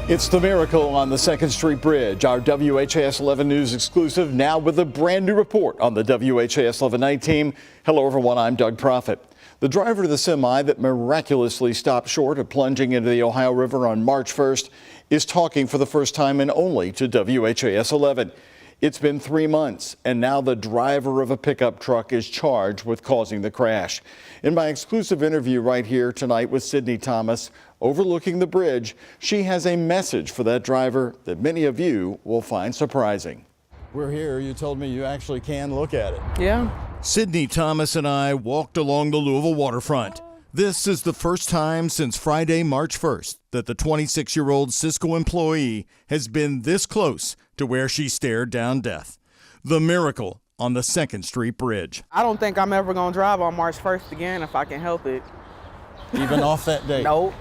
It's the miracle on the 2nd Street Bridge. Our WHAS 11 News exclusive now with a brand new report on the WHAS 11 night team. Hello everyone, I'm Doug Proffitt. The driver of the semi that miraculously stopped short of plunging into the Ohio River on March 1st is talking for the first time and only to WHAS 11. It's been 3 months, and now the driver of a pickup truck is charged with causing the crash. In my exclusive interview right here tonight with Sydney Thomas, overlooking the bridge, she has a message for that driver that many of you will find surprising. We're here. You told me you actually can look at it. Yeah. Sydney Thomas and I walked along the Louisville waterfront. This is the first time since Friday, March 1st, that the 26-year-old Cisco employee has been this close to where she stared down death. The miracle on the 2nd Street Bridge. I don't think I'm ever going to drive on March 1st again if I can help it. Even off that date? Nope.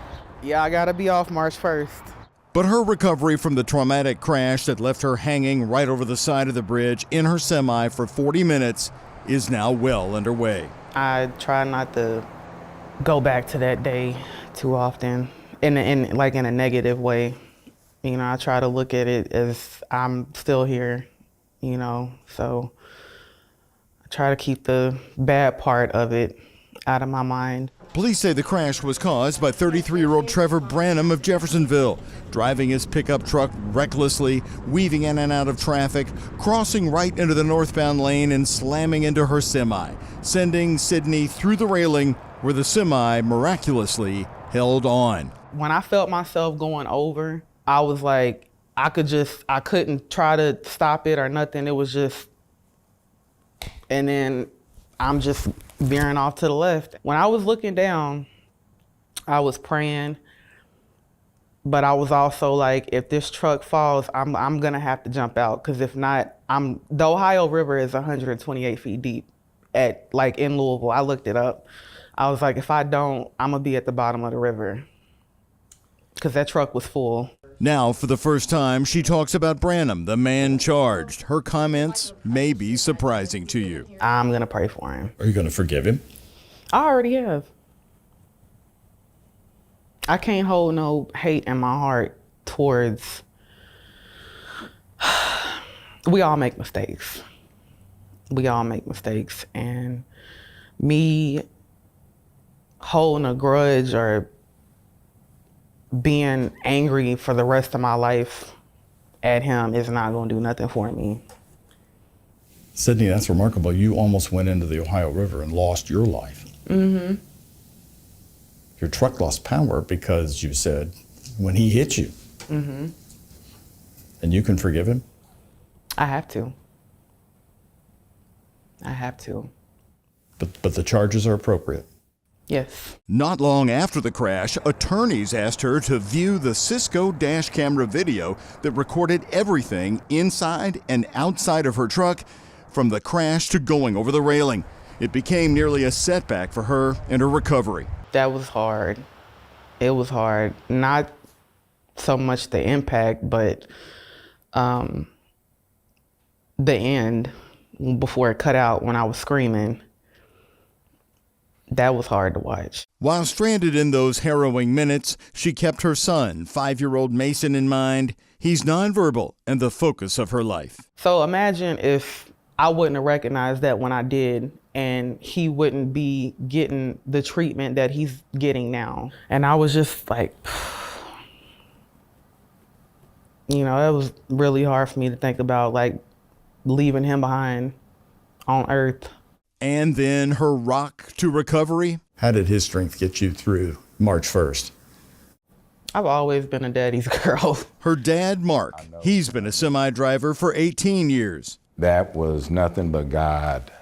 Yeah, I got to be off March 1st. But her recovery from the traumatic crash that left her hanging right over the side of the bridge in her semi for 40 minutes is now well underway. I try not to go back to that day too often in a negative way. You know, I try to look at it as I'm still here, you know, so I try to keep the bad part of it out of my mind. Police say the crash was caused by 33-year-old Trevor Branham of Jeffersonville, driving his pickup truck recklessly, weaving in and out of traffic, crossing right into the northbound lane and slamming into her semi, sending Sydney through the railing where the semi miraculously held on. When I felt myself going over, I was like, I couldn't try to stop it or nothing. It was just, and then I'm just veering off to the left. When I was looking down, I was praying, but I was also like, if this truck falls, I'm gonna have to jump out, because if not, the Ohio River is 128 feet deep in Louisville. I looked it up. I was like, if I don't, I'm gonna be at the bottom of the river, because that truck was full. Now, for the first time, she talks about Branham, the man charged. Her comments may be surprising to you. I'm gonna pray for him. Are you gonna forgive him? I already have. I can't hold no hate in my heart towards, we all make mistakes. We all make mistakes, and me holding a grudge or being angry for the rest of my life at him is not going to do nothing for me. Sydney, that's remarkable. You almost went into the Ohio River and lost your life. Mm-hmm. Your truck lost power because you said when he hit you. Mm-hmm. And you can forgive him? I have to. I have to. But the charges are appropriate. Yes. Not long after the crash, attorneys asked her to view the Cisco dash camera video that recorded everything inside and outside of her truck, from the crash to going over the railing. It became nearly a setback for her and her recovery. That was hard. It was hard. Not so much the impact, but the end, before it cut out when I was screaming. That was hard to watch. While stranded in those harrowing minutes, she kept her son, 5-year-old Mason, in mind. He's nonverbal and the focus of her life. So imagine if I wouldn't have recognized that when I did, and he wouldn't be getting the treatment that he's getting now. And I was just like, you know, it was really hard for me to think about, like, leaving him behind on earth. And then her rock to recovery. How did his strength get you through March 1st? I've always been a daddy's girl. Her dad, Mark, he's been a semi-driver for 18 years. That was nothing but God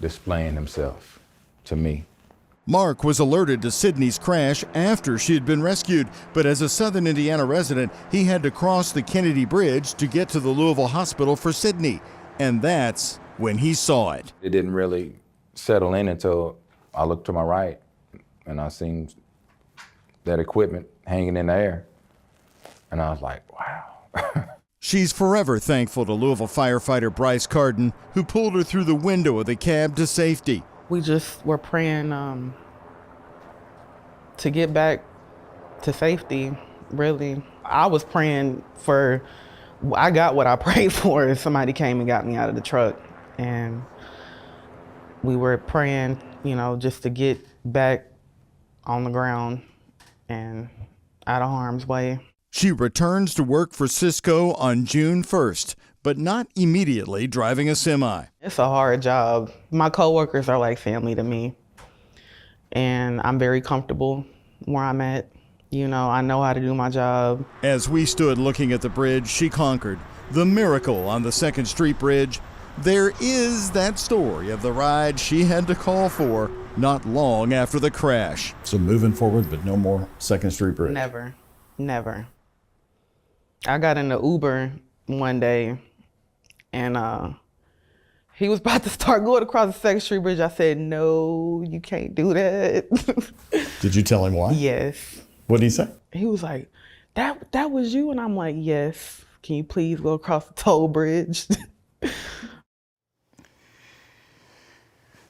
displaying himself to me. Mark was alerted to Sydney's crash after she had been rescued, but as a Southern Indiana resident, he had to cross the Kennedy Bridge to get to the Louisville hospital for Sydney. And that's when he saw it. It didn't really settle in until I looked to my right and I seen that equipment hanging in the air. And I was like, wow. She's forever thankful to Louisville firefighter Bryce Carden, who pulled her through the window of the cab to safety. We just were praying to get back to safety, really. I was praying for, I got what I prayed for. Somebody came and got me out of the truck, and we were praying, you know, just to get back on the ground and out of harm's way. She returns to work for Cisco on June 1st, but not immediately driving a semi. It's a hard job. My coworkers are like family to me, and I'm very comfortable where I'm at. You know, I know how to do my job. As we stood looking at the bridge she conquered, the miracle on the 2nd Street Bridge, there is that story of the ride she had to call for not long after the crash. So moving forward, but no more 2nd Street Bridge. Never, never. I got in the Uber one day, and he was about to start going across the 2nd Street Bridge. I said, no, you can't do that. Did you tell him why? Yes. What did he say? He was like, that was you? And I'm like, yes. Can you please go across the toll bridge?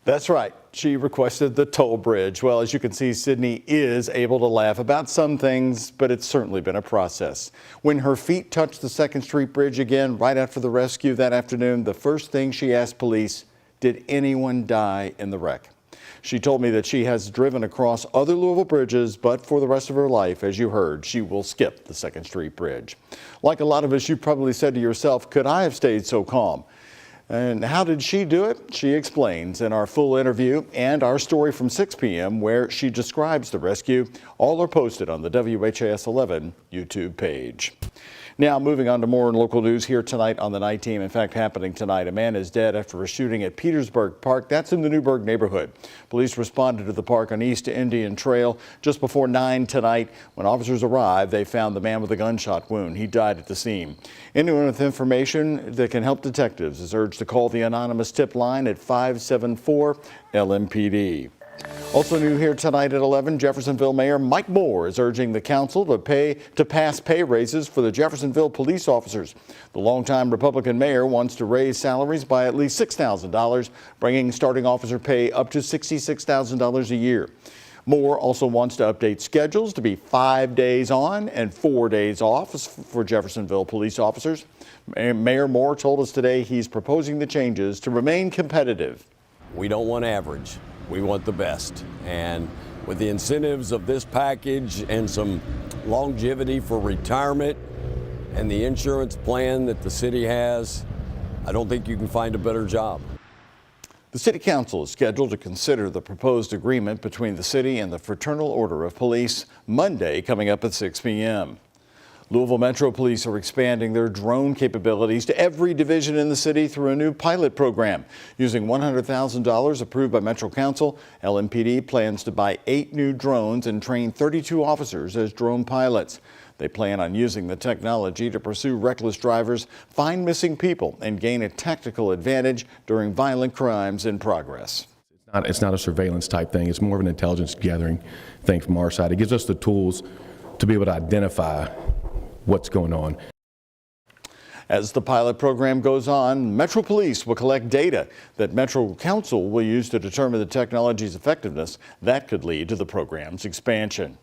That's right. She requested the toll bridge. Well, as you can see, Sydney is able to laugh about some things, but it's certainly been a process. When her feet touched the 2nd Street Bridge again right after the rescue that afternoon, the first thing she asked police, did anyone die in the wreck? She told me that she has driven across other Louisville bridges, but for the rest of her life, as you heard, she will skip the 2nd Street Bridge. Like a lot of us, you probably said to yourself, could I have stayed so calm? And how did she do it? She explains in our full interview and our story from 6 p.m. where she describes the rescue. All are posted on the WHAS11 YouTube page. Now, moving on to more local news here tonight on the night team. In fact, happening tonight, a man is dead after a shooting at Petersburg Park. That's in the Newburgh neighborhood. Police responded to the park on East Indian Trail just before 9 tonight. When officers arrived, they found the man with a gunshot wound. He died at the scene. Anyone with information that can help detectives is urged to call the anonymous tip line at 574 LMPD. Also new here tonight at 11, Jeffersonville Mayor Mike Moore is urging the council to pass pay raises for the Jeffersonville police officers. The longtime Republican mayor wants to raise salaries by at least $6,000, bringing starting officer pay up to $66,000 a year. Moore also wants to update schedules to be 5 days on and 4 days off for Jeffersonville police officers. Mayor Moore told us today he's proposing the changes to remain competitive. We don't want average. We want the best. And with the incentives of this package and some longevity for retirement and the insurance plan that the city has, I don't think you can find a better job. The City Council is scheduled to consider the proposed agreement between the city and the Fraternal Order of Police Monday, coming up at 6 p.m. Louisville Metro Police are expanding their drone capabilities to every division in the city through a new pilot program. Using $100,000 approved by Metro Council, LMPD plans to buy 8 new drones and train 32 officers as drone pilots. They plan on using the technology to pursue reckless drivers, find missing people, and gain a tactical advantage during violent crimes in progress. It's not a surveillance type thing. It's more of an intelligence gathering thing from our side. It gives us the tools to be able to identify what's going on. As the pilot program goes on, Metro Police will collect data that Metro Council will use to determine the technology's effectiveness. That could lead to the program's expansion.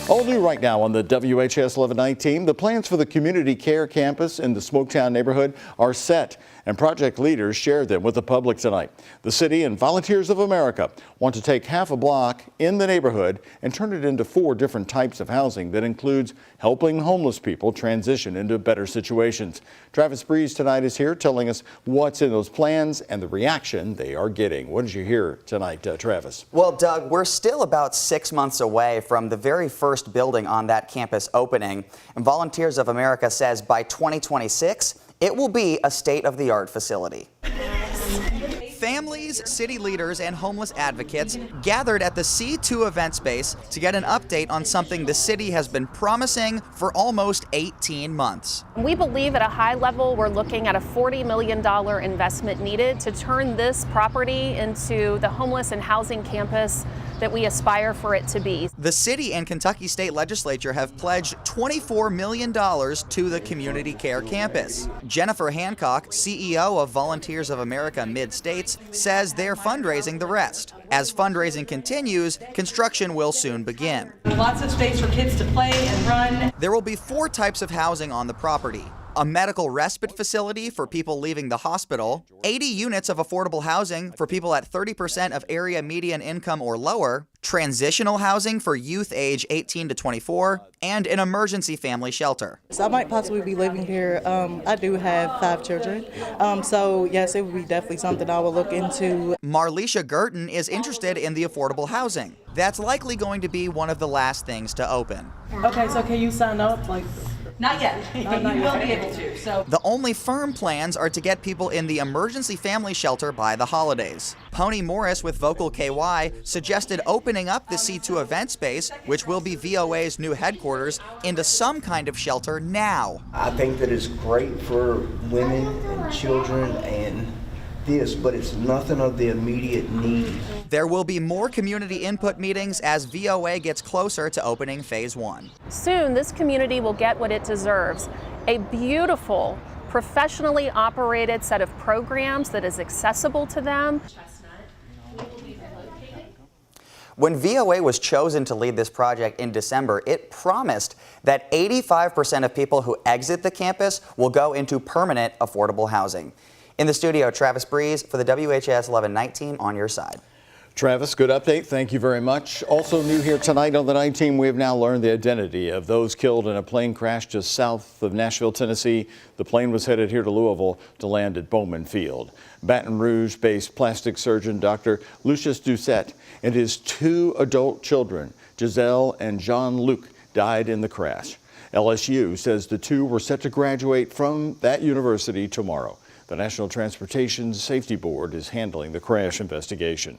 All new right now on the WHAS11 night team, the plans for the community care campus in the Smoketown neighborhood are set, and project leaders shared them with the public tonight. The city and Volunteers of America want to take half a block in the neighborhood and turn it into 4 different types of housing that includes helping homeless people transition into better situations. Travis Breeze tonight is here telling us what's in those plans and the reaction they are getting. What did you hear tonight, Travis? Well, Doug, we're still about 6 months away from the very first building on that campus opening. And Volunteers of America says by 2026, it will be a state-of-the-art facility. Families, city leaders, and homeless advocates gathered at the C2 event space to get an update on something the city has been promising for almost 18 months. We believe at a high level we're looking at a $40 million investment needed to turn this property into the homeless and housing campus that we aspire for it to be. The city and Kentucky State Legislature have pledged $24 million to the Community Care Campus. Jennifer Hancock, CEO of Volunteers of America Mid-States, says they're fundraising the rest. As fundraising continues, construction will soon begin. Lots of space for kids to play and run. There will be 4 types of housing on the property. A medical respite facility for people leaving the hospital, 80 units of affordable housing for people at 30% of area median income or lower, transitional housing for youth age 18 to 24, and an emergency family shelter. So I might possibly be living here. I do have 5 children. So yes, it would be definitely something I will look into. Marlisha Gurton is interested in the affordable housing. That's likely going to be one of the last things to open. Okay, so can you sign up? Not yet, but you will be able to. So The only firm plans are to get people in the emergency family shelter by the holidays. Pony Morris with Vocal KY suggested opening up the C2 event space, which will be VOA's new headquarters, into some kind of shelter now. I think that it's great for women and children and this, but it's nothing of the immediate need. There will be more community input meetings as VOA gets closer to opening phase 1. Soon, this community will get what it deserves, a beautiful, professionally operated set of programs that is accessible to them. When VOA was chosen to lead this project in December, it promised that 85% of people who exit the campus will go into permanent affordable housing. In the studio, Travis Breeze for the WHAS11 Night Team on your side. Travis, good update. Thank you very much. Also new here tonight on the Night Team, we have now learned the identity of those killed in a plane crash just south of Nashville, Tennessee. The plane was headed here to Louisville to land at Bowman Field. Baton Rouge-based plastic surgeon Dr. Lucius Doucette and his 2 adult children, Giselle and Jean-Luc, died in the crash. LSU says the 2 were set to graduate from that university tomorrow. The National Transportation Safety Board is handling the crash investigation.